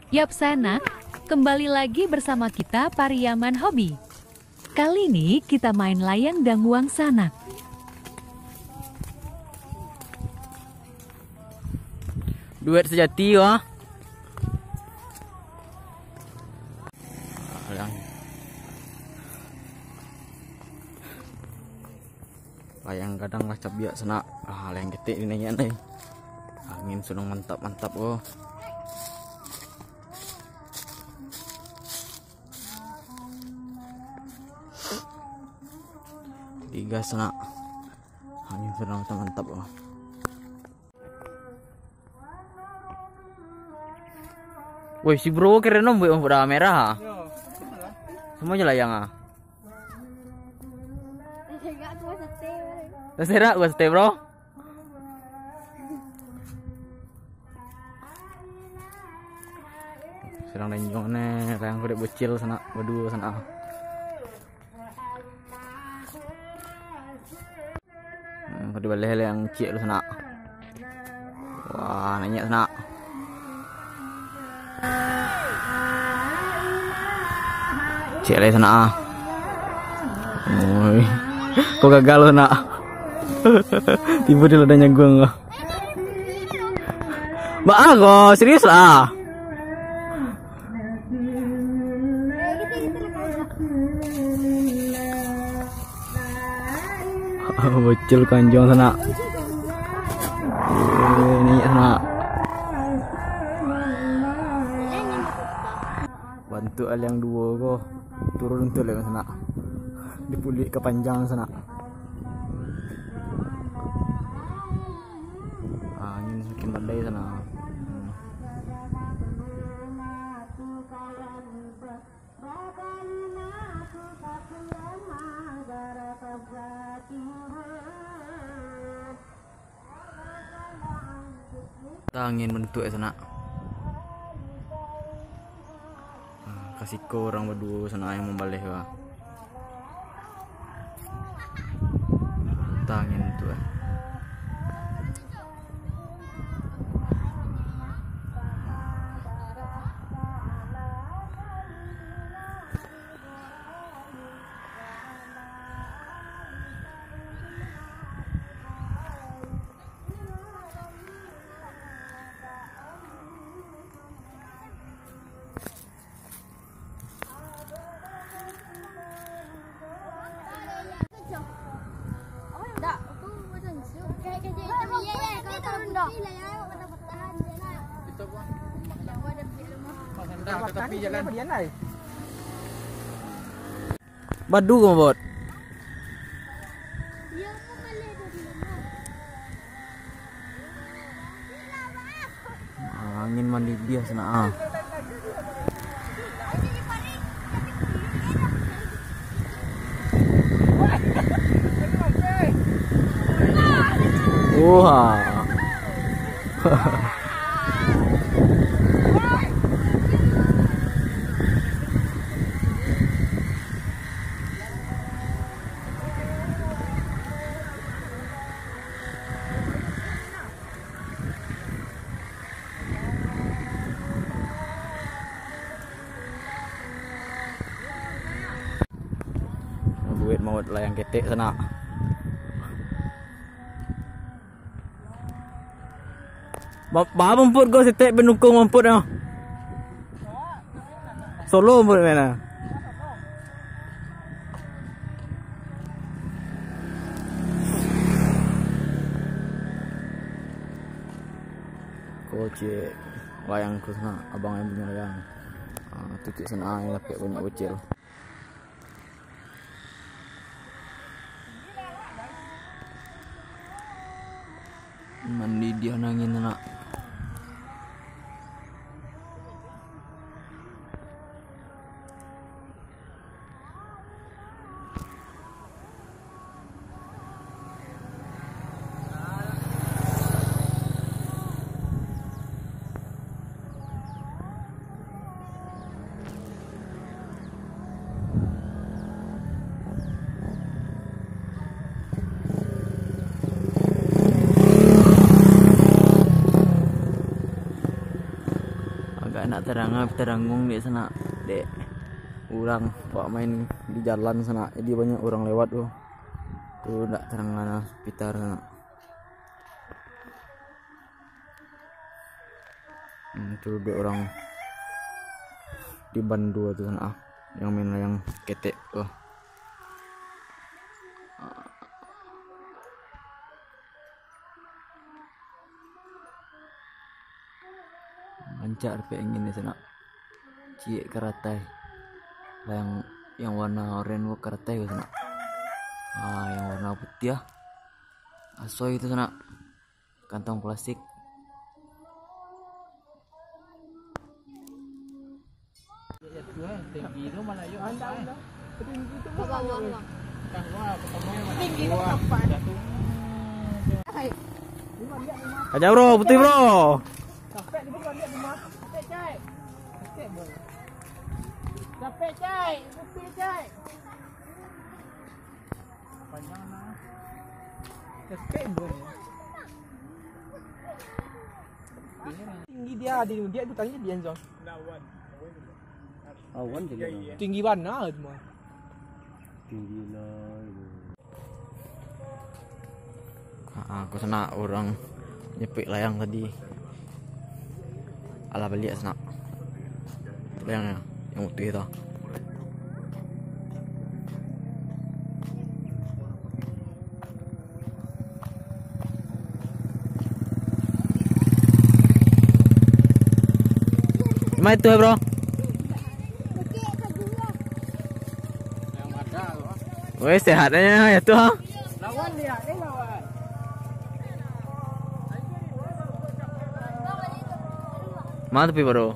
Yap Sana, kembali lagi bersama kita Pariaman Hobi. Kali ini kita main layang dangwang sanak. Duet sejati wah. Layang kadang macam biak sana. Layang ketik ini nih. Angin sudah mantap-mantap oh. Tiga sana. Angin sudah mantap-mantap oh. Woi si bro keren dong udah merah. Semuanya layang ah. Terserah gua stay bro. Sedang lenjong nih, layang gede bocil sana, berdua sana. Gede baleh yang cik lu sana. Wah nanya sana. Cik lagi sana. Oi. Kok gagal lo nak? Tiba dia ladanya gue nggak. Mbak kok serius lah. Bocil kanjong sana. Ini sana. Bantu al yang dua kok turun tuh lagi sana. Dipulik ke panjang sana. Angin makin badai sana. Angin bentuk ya sana. Kasih ke orang berdua sana yang membalik ya. Angin itu ya. Badu kamu bot. Angin mandi dia sana. Wah. Duit mau layang ketik sana. Bapak mumput kau setek penukung mumput ah. Solo mumput mana? Kau cek layang ke sana, abang yang punya layang. Tutup sana yang pakai banyak bocil. Mandi dia nangin nak. Gak enak terangung di sana, dek. Orang pak main di jalan sana, jadi banyak orang lewat tuh. Tuh ndak terangan sekitar sana. Tuh ada orang di Bandung tuh sana, yang main layang ketek tuh. Lancar pengen di sana. Cie karatai. Yang warna oranye karatai ke sana. Yang warna putih ya. Asoy itu sana. Kantong plastik. Tinggi itu mana yuk anda tinggi itu tinggi itu Aja bro, putih bro. capek di bukan lihat rumah capek cai capek cai putih cai panjang nah capek bro tinggi dia itu tanya dia Zong Awan jadi tinggi mana itu mah tinggi lah. Aku sana orang nyepik layang tadi. Ala balik sana. Layangnya yang putih itu. Gimana itu ya bro? Woi sehatnya ya tuh. Lawan dia, lawan. Mana tapi bro?